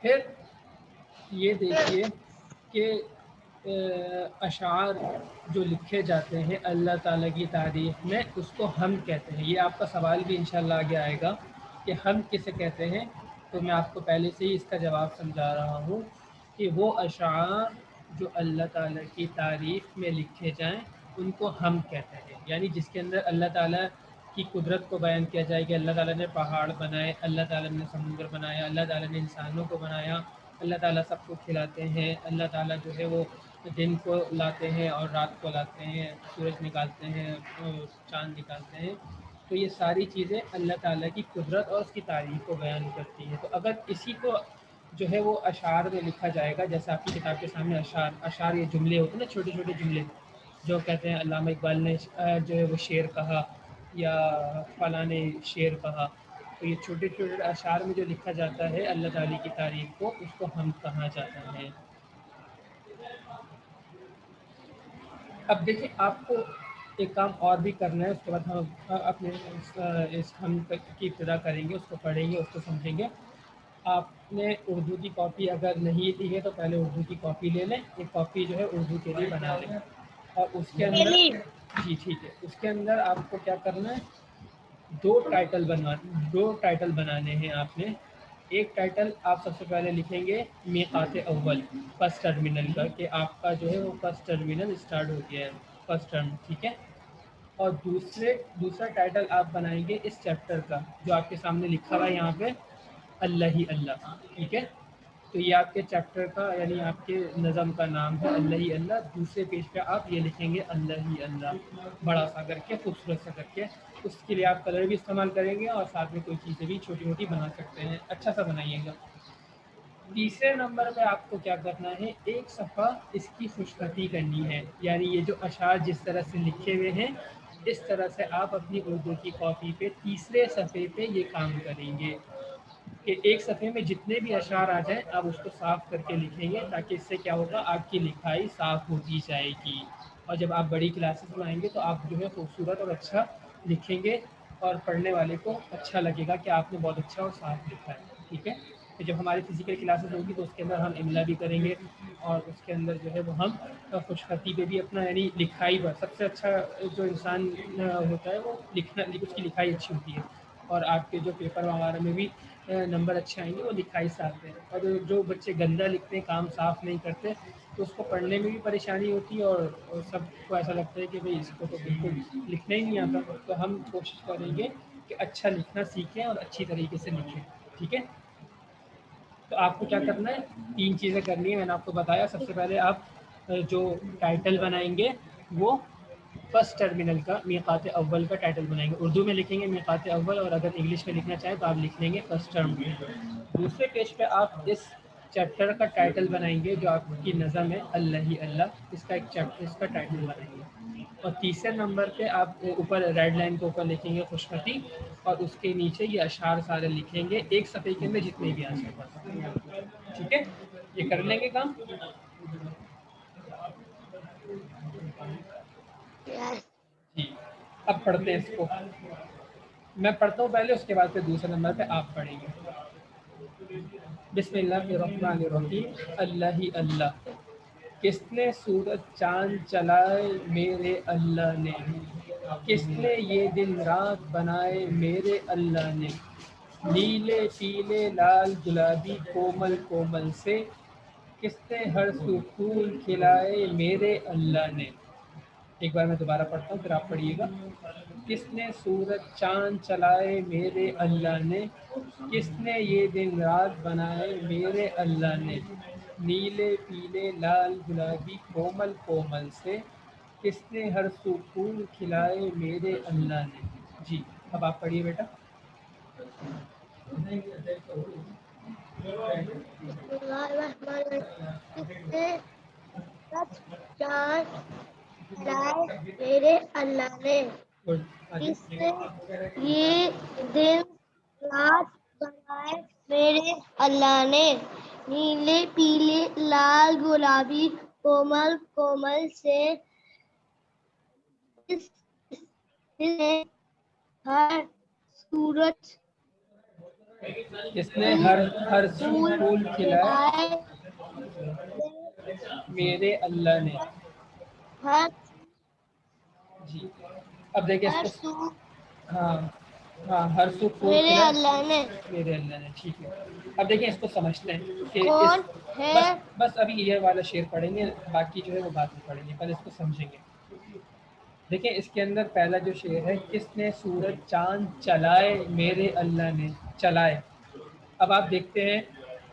پھر یہ دیکھیے کہ اشعار جو لکھے جاتے ہیں اللہ تعالیٰ کی تعریف میں، اس کو ہم کہتے ہیں. یہ آپ کا سوال بھی انشاءاللہ آگے آئے گا کہ ہم کسے کہتے ہیں. تو میں آپ کو پہلے سے ہی اس کا جواب سمجھا رہا ہوں کہ وہ اشعار جو اللہ تعالیٰ کی تعریف میں لکھے جائیں ان کو ہم کہتے ہیں. یعنی جس کے اندر اللہ تعالیٰ کی قدرت کو بیان کیا جائے کہ اللہ تعالیٰ نے پہاڑ بنائے، اللہ تعالیٰ نے سمندر بنایا، اللہ تعالیٰ نے انسانوں کو بنایا، اللہ تعالیٰ سب کو کھلاتے ہیں، اللہ تعالیٰ جو ہے وہ دن کو لاتے ہیں اور رات کو لاتے ہیں، سورج نکالتے ہیں اور چاند نکالتے ہیں. تو یہ ساری چیزیں اللہ تعالیٰ کی قدرت اور اس کی تعریف کو بیان کرتی ہیں. تو اگر اسی کو جو ہے وہ اشعار میں لکھا جائے گا، جیسے آپ کی کتاب کے سامنے اشعار یہ جملے ہوتے ہیں نا، چھوٹے چھوٹے جملے جو کہتے ہیں علامہ اقبال نے جو ہے وہ شعر کہا یا فلاں نے شعر کہا. تو یہ چھوٹے چھوٹے اشعار میں جو لکھا جاتا ہے اللہ تعالیٰ کی تعریف کو، اس کو ہم کہا جاتا ہے. اب دیکھیں آپ کو ایک کام اور بھی کرنا ہے، اس کے بعد ہم اپنے اس ہم کی ابتدا کریں گے، اس کو پڑھیں گے، اس کو سمجھیں گے. آپ نے اردو کی کاپی اگر نہیں لی ہے تو پہلے اردو کی کاپی لے لیں. ایک کاپی جو ہے اردو کے لیے بنا لیں اور اس کے اندر جی ٹھیک ہے، اس کے اندر آپ کو کیا کرنا ہے، دو ٹائٹل بنانے ہیں آپ نے. ایک ٹائٹل آپ سب سے پہلے لکھیں گے میقات اول، فرسٹ ٹرمینل کا، کہ آپ کا جو ہے وہ فرسٹ ٹرمینل اسٹارٹ ہو گیا ہے، فرسٹ ٹرم، ٹھیک ہے. اور دوسرا ٹائٹل آپ بنائیں گے اس چیپٹر کا جو آپ کے سامنے لکھا ہوا ہے یہاں پہ، اللہ ہی اللہ، ٹھیک ہے. تو یہ آپ کے چیپٹر کا یعنی آپ کے نظم کا نام ہے اللہ ہی اللہ. دوسرے پیج پہ آپ یہ لکھیں گے اللہ ہی اللہ، بڑا سا کر کے، خوبصورت سا کر کے. اس کے لیے آپ کلر بھی استعمال کریں گے اور ساتھ میں کوئی چیزیں بھی چھوٹی موٹی بنا سکتے ہیں. اچھا سا بنائیے گا. تیسرے نمبر پہ آپ کو کیا کرنا ہے، ایک صفحہ اس کی خوشخطی کرنی ہے. یعنی یہ جو اشعار جس طرح سے لکھے ہوئے ہیں اس طرح سے آپ اپنی اردو کی کاپی پہ تیسرے صفحے پہ یہ کام کریں گے کہ ایک صفحے میں جتنے بھی اشعار آ جائیں آپ اس کو صاف کر کے لکھیں گے، تاکہ اس سے کیا ہوگا، آپ کی لکھائی صاف ہوتی جائے گی. اور جب آپ بڑی کلاسز میں آئیں گے تو آپ جو ہے خوبصورت اور اچھا لکھیں گے اور پڑھنے والے کو اچھا لگے گا کہ آپ نے بہت اچھا اور صاف لکھا ہے. ٹھیک ہے. تو جب ہماری فزیکل کلاسز ہوگی تو اس کے اندر ہم املا بھی کریں گے اور اس کے اندر جو ہے وہ ہم خوشخطی پہ بھی اپنا یعنی لکھائی پر سب سے اچھا جو انسان ہوتا ہے وہ لکھنا، اس کی لکھائی اچھی ہوتی ہے. اور آپ کے جو پیپر وغیرہ میں بھی نمبر اچھے آئیں گے وہ لکھائی سے آتے ہیں. اور جو بچے گندہ لکھتے ہیں، کام صاف نہیں کرتے، تو اس کو پڑھنے میں بھی پریشانی ہوتی ہے اور سب کو ایسا لگتا ہے کہ بھئی اس کو تو بالکل لکھنا ہی نہیں آتا. تو ہم کوشش کریں گے کہ اچھا لکھنا سیکھیں اور اچھی طریقے سے لکھیں. ٹھیک ہے. تو آپ کو کیا کرنا ہے، 3 چیزیں کرنی ہیں. میں نے آپ کو بتایا سب سے پہلے آپ جو ٹائٹل بنائیں گے وہ فرسٹ ٹرمینل کا میقات اول کا ٹائٹل بنائیں گے. اردو میں لکھیں گے میقات اول، اور اگر انگلش میں لکھنا چاہیں تو آپ لکھ لیں گے فرسٹ ٹرم. دوسرے پیج پہ آپ اس چیپٹر کا ٹائٹل بنائیں گے جو آپ کی نظم ہے اللہ ہی اللہ، اس کا ایک چیپٹر، اس کا ٹائٹل بنائیں گے. اور تیسرے نمبر پہ آپ اوپر ریڈ لائن کے اوپر لکھیں گے خوشخطی، اور اس کے نیچے یہ اشعار سارے لکھیں گے ایک صفحے کے اندر جتنے بھی آ سکیں. ٹھیک ہے. یہ کر لیں گے کام. جی اب پڑھتے ہیں اس کو. میں پڑھتا ہوں پہلے، اس کے بعد پھر دوسرے نمبر پہ آپ پڑھیں گے. بسم اللہ الرحمن الرحیم. اللہ ہی اللہ. کس نے سورج چاند چلائے میرے اللہ نے، کس نے یہ دن رات بنائے میرے اللہ نے، نیلے پیلے لال گلابی کومل کومل سے، کس نے ہر سو پھول کھلائے میرے اللہ نے. ایک بار میں دوبارہ پڑھتا ہوں پھر آپ پڑھیے گا. کس نے سورج چاند چلائے میرے اللہ نے، کس نے یہ دن رات بنائے میرے اللہ نے، نیلے پیلے لال گلابی کومل کومل سے، کس نے ہر سو پھول کھلائے میرے اللہ نے. جی اب آپ پڑھیے بیٹا. بسم اللہ الرحمن الرحیم. کس نے سورج چاند چلائے میرے اللہ نے، کس نے یہ دن رات بنائے میرے اللہ نے، نیلے پیلے لال گلابی کومل کومل سے، کس نے ہر سورج جس نے ہر سو پھول کھلائے میرے اللہ نے. جی اب دیکھیں اس کو. ہاں ہاں ہر سو پھول میرے کھلائے اللہ نے. میرے اللہ نے. ٹھیک ہے اب دیکھیں اس کو سمجھتے ہیں کہ کون ہے؟ بس ابھی یہ والا شعر پڑھیں گے، باقی جو ہے وہ بعد میں پڑھیں گے، پہلے اس کو سمجھیں گے. دیکھیں اس کے اندر پہلا جو شعر ہے، کس نے سورج چاند چلائے میرے اللہ نے. چلائے. اب آپ دیکھتے ہیں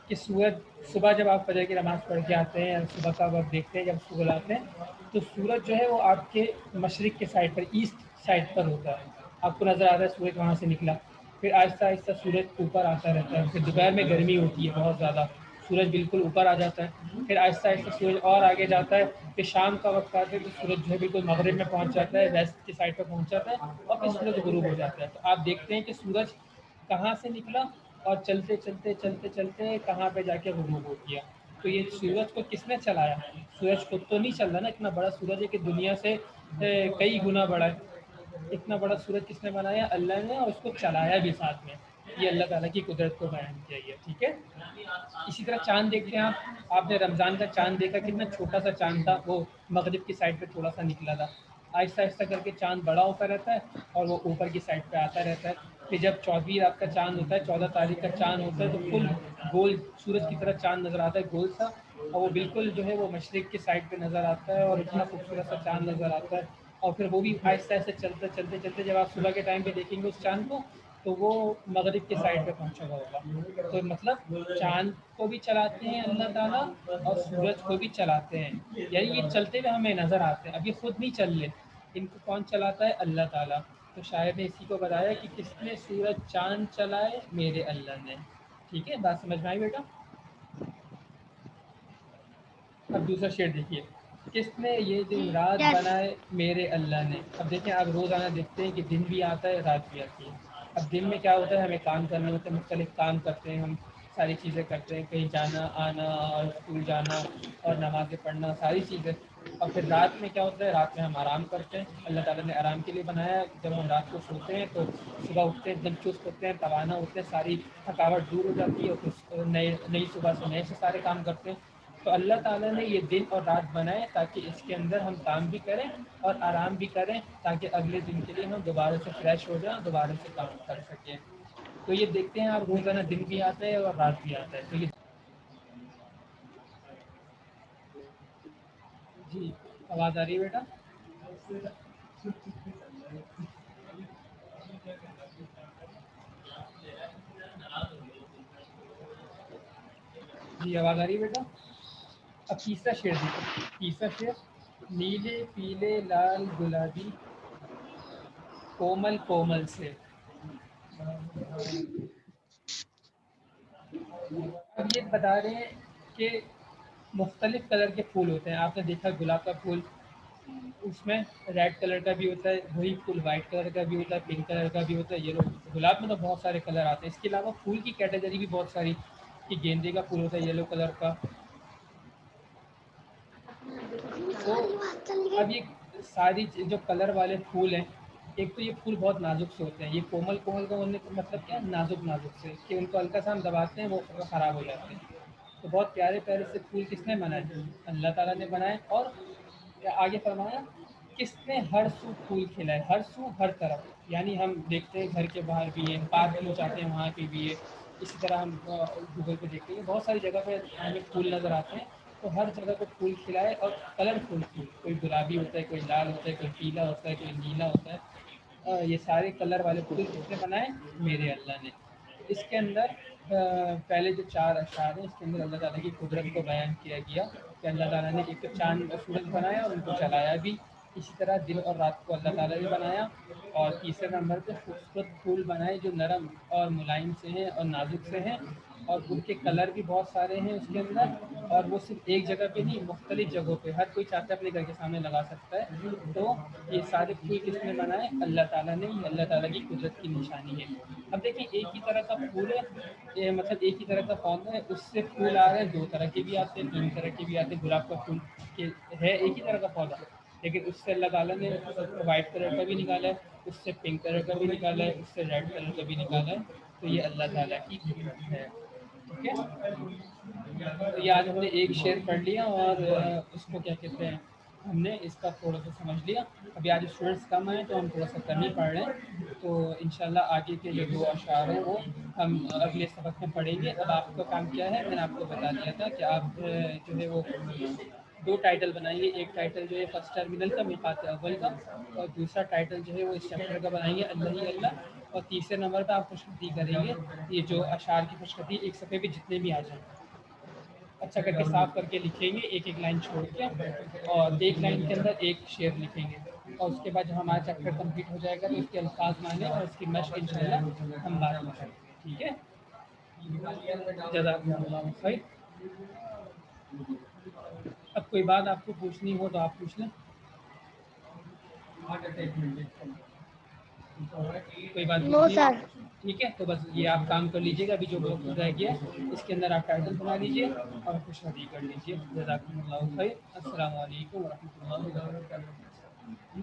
کہ سورج صبح جب آپ فجر کی نماز پڑھ کے آتے ہیں یا صبح کا وقت دیکھتے ہیں جب اسکول آتے ہیں تو سورج جو ہے وہ آپ کے مشرق کے سائڈ پر، ایسٹ سائڈ پر ہوتا ہے. آپ کو نظر آتا ہے سورج وہاں سے نکلا، پھر آہستہ آہستہ سورج اوپر آتا رہتا ہے. پھر دوپہر میں گرمی ہوتی ہے بہت زیادہ، سورج بالکل اوپر آ جاتا ہے. پھر آہستہ آہستہ سورج اور آگے جاتا ہے. پھر شام کا وقت آتا ہے تو سورج جو ہے بالکل مغرب میں پہنچ جاتا ہے، ویسٹ کی سائڈ پہ پہنچ جاتا ہے، اور پھر سورج غروب ہو جاتا ہے. تو آپ دیکھتے ہیں کہ سورج کہاں سے نکلا اور چلتے چلتے چلتے چلتے کہاں پہ جا کے غروب ہو گیا. تو یہ سورج کو کس نے چلایا؟ سورج خود تو نہیں چل رہا نا، اتنا بڑا سورج ہے کہ دنیا سے کئی گنا بڑا ہے. اتنا بڑا سورج کس نے بنایا؟ اللہ نے، اور اس کو چلایا بھی ساتھ میں. یہ اللہ تعالیٰ کی قدرت کو بیان کیا گیا. ٹھیک ہے. اسی طرح چاند دیکھتے ہیں آپ نے رمضان کا چاند دیکھا، کتنا چھوٹا سا چاند تھا، وہ مغرب کی سائڈ پہ تھوڑا سا نکلا تھا. آہستہ آہستہ کر کے چاند بڑا ہوتا رہتا ہے اور وہ اوپر کی سائڈ پہ آتا رہتا ہے. پھر جب 14ویں رات کا چاند ہوتا ہے، 14 تاریخ کا چاند ہوتا ہے، تو فل گول سورج کی طرح چاند نظر آتا ہے، گول سا، اور وہ بالکل جو ہے وہ مشرق کی سائڈ پہ نظر آتا ہے، اور اتنا خوبصورت سا چاند نظر آتا ہے. اور پھر وہ بھی آہستہ آہستہ چلتے چلتے چلتے جب آپ صبح کے ٹائم پہ دیکھیں گے اس چاند کو تو وہ مغرب کے سائڈ پہ پہنچا ہوا ہوگا. تو مطلب چاند کو بھی چلاتے ہیں اللہ تعالیٰ اور سورج کو بھی چلاتے ہیں. یعنی یہ چلتے ہوئے ہمیں نظر آتے ہیں، اب یہ خود نہیں چل رہے، ان کو کون چلاتا ہے؟ اللہ تعالیٰ. تو شاعر نے اسی کو بتایا کہ کس نے سورج چاند چلائے؟ میرے اللہ نے. ٹھیک ہے، بات سمجھ میں آئی بیٹا؟ اب دوسرا شعر دیکھیے، کس نے یہ دن رات بنائے؟ میرے اللہ نے. اب دیکھیں آپ روزانہ دیکھتے ہیں کہ دن بھی آتا ہے، رات بھی آتی ہے. اب دن میں کیا ہوتا ہے؟ ہمیں کام کرنا ہوتا ہے، مختلف کام کرتے ہیں ہم، ساری چیزیں کرتے ہیں، کہیں جانا آنا اور اسکول جانا اور نمازیں پڑھنا، ساری چیزیں. اور پھر رات میں کیا ہوتا ہے؟ رات میں ہم آرام کرتے ہیں. اللہ تعالیٰ نے آرام کے لیے بنایا ہے. جب ہم رات کو سوتے ہیں تو صبح اٹھتے ہیں ایک دم چست ہوتے ہیں، توانا ہوتے ہیں، ساری تھکاوٹ دور ہو جاتی ہے، اور پھر نئی صبح سے نئے سے سارے کام کرتے ہیں. تو اللہ تعالیٰ نے یہ دن اور رات بنائے تاکہ اس کے اندر ہم کام بھی کریں اور آرام بھی کریں، تاکہ اگلے دن کے لیے ہم دوبارہ سے فریش ہو جائیں، دوبارہ سے کام کر سکیں. تو یہ دیکھتے ہیں آپ روزانہ دن بھی آتا ہے اور رات بھی آتا ہے. تو یہ جی آواز آ رہی ہے بیٹا؟ جی آواز آ رہی ہے بیٹا؟ اب تیسرا شعر دیکھیں، تیسرا شعر، نیلے پیلے لال گلابی کومل کومل سے. اب یہ بتا رہے ہیں کہ مختلف کلر کے پھول ہوتے ہیں. آپ نے دیکھا گلاب کا پھول، اس میں ریڈ کلر کا بھی ہوتا ہے، وہی پھول وائٹ کلر کا بھی ہوتا ہے، پنک کلر کا بھی ہوتا ہے، یلو. گلاب میں تو بہت سارے کلر آتے ہیں. اس کے علاوہ پھول کی کیٹیگری بھی بہت ساری، کہ گیندے کا پھول ہوتا ہے یلو کلر کا. تو اب یہ ساری جو کلر والے پھول ہیں، ایک تو یہ پھول بہت نازک سے ہوتے ہیں. یہ کومل کومل کا ہونے کا مطلب کیا ہے؟ نازک نازک سے، کہ ان کو ہلکا سا ہم دباتے ہیں وہ خراب ہو جاتے ہیں. تو بہت پیارے پیارے سے پھول کس نے بنائے؟ اللہ تعالیٰ نے بنائے. اور آگے فرمایا کس نے ہر سو پھول کھلائے؟ ہر سو ہر طرف، یعنی ہم دیکھتے ہیں گھر کے باہر بھی ہیں، پارک میں جاتے ہیں وہاں پہ بھی ہے. اسی طرح ہم گوگل پہ دیکھتے ہیں بہت ساری جگہ پہ ہمیں پھول نظر آتے ہیں. تو ہر جگہ پہ پھول کھلائے، اور کلرفل پھول، کوئی گلابی ہوتا ہے، کوئی لال ہوتا ہے، کوئی پیلا ہوتا ہے، کوئی نیلا ہوتا ہے. یہ سارے کلر والے پھول کس نے بنائے؟ میرے اللہ نے. اس کے اندر پہلے جو 4 اشعار ہیں اس کے اندر اللہ تعالیٰ کی قدرت کو بیان کیا گیا کہ اللہ تعالیٰ نے ایک تو چاند اور سورج بنایا اور ان کو چلایا بھی. اسی طرح دن اور رات کو اللہ تعالیٰ نے بنایا. اور تیسرے نمبر پہ خوبصورت پھول بنائے جو نرم اور ملائم سے ہیں اور نازک سے ہیں، اور ان کے کلر بھی بہت سارے ہیں اس کے اندر. اور وہ صرف ایک جگہ پہ نہیں، مختلف جگہوں پہ، ہر کوئی چاہتا ہے اپنے گھر کے سامنے لگا سکتا ہے. تو یہ سارے پھول کس نے بنائے؟ اللہ تعالیٰ نے. یہ اللہ تعالیٰ کی قدرت کی نشانی ہے. اب دیکھیں ایک ہی طرح کا پھول ہے، مطلب ایک ہی طرح کا پودا ہے، اس سے پھول آ رہے ہیں 2 طرح کے بھی آتے ہیں، 3 طرح کے بھی آتے ہیں. گلاب کا پھول ہے ایک ہی طرح کا پودا، لیکن اس سے اللہ تعالیٰ نے وائٹ کلر کا بھی نکالا ہے، اس سے پنک کلر کا بھی نکالا ہے، اس سے ریڈ کلر کا بھی نکالا ہے. تو یہ اللہ تعالیٰ کی قدرت ہے. ٹھیک ہے. تو یہ آج ہم نے ایک شعر پڑھ لیا اور اس کو کیا کہتے ہیں ہم نے اس کا تھوڑا سا سمجھ لیا. ابھی آج اسٹوڈنٹس کم ہیں تو ہم تھوڑا سا کم ہی پڑھ رہے ہیں. تو انشاءاللہ آگے کے جو 2 اشعار ہیں وہ ہم اگلے سبق میں پڑھیں گے. اب آپ کا کام کیا ہے، میں نے آپ کو بتا دیا تھا کہ آپ جو ہے وہ 2 ٹائٹل بنائیے. ایک ٹائٹل جو ہے فرسٹ ٹرمینل کا میقات اول کا، اور دوسرا ٹائٹل جو ہے وہ اس چیپٹر کا بنائیں گے اللہ ہی اللہ. اور تیسرے نمبر پہ آپ خوشخطی کریں گے یہ جو اشعار کی خوشخطی ایک صفحے پہ جتنے بھی آ جائیں اچھا کر کے صاف کر کے لکھیں گے، ایک ایک لائن چھوڑ کے، اور ایک لائن کے اندر ایک شعر لکھیں گے. اور اس کے بعد جب ہمارا چیپٹر کمپلیٹ ہو جائے گا تو اس کے الفاظ معنی اور اس کی مشق انشاءاللہ ہم بعد میں کریں گے. ٹھیک ہے. جزاکم اللہ خیر. اب کوئی بات آپ کو پوچھنی ہو تو آپ پوچھ لیں. کوئی بات نو پوچھنی سر. ہو؟ ٹھیک ہے. تو بس یہ آپ کام کر لیجیے گا. ابھی جو وقت رہ گیا اس کے اندر آپ ٹائٹل بنا لیجیے اور خوشخطی کر لیجیے. جزاکم اللہ خیر. السلام علیکم ورحمۃ اللہ وبرکاتہ.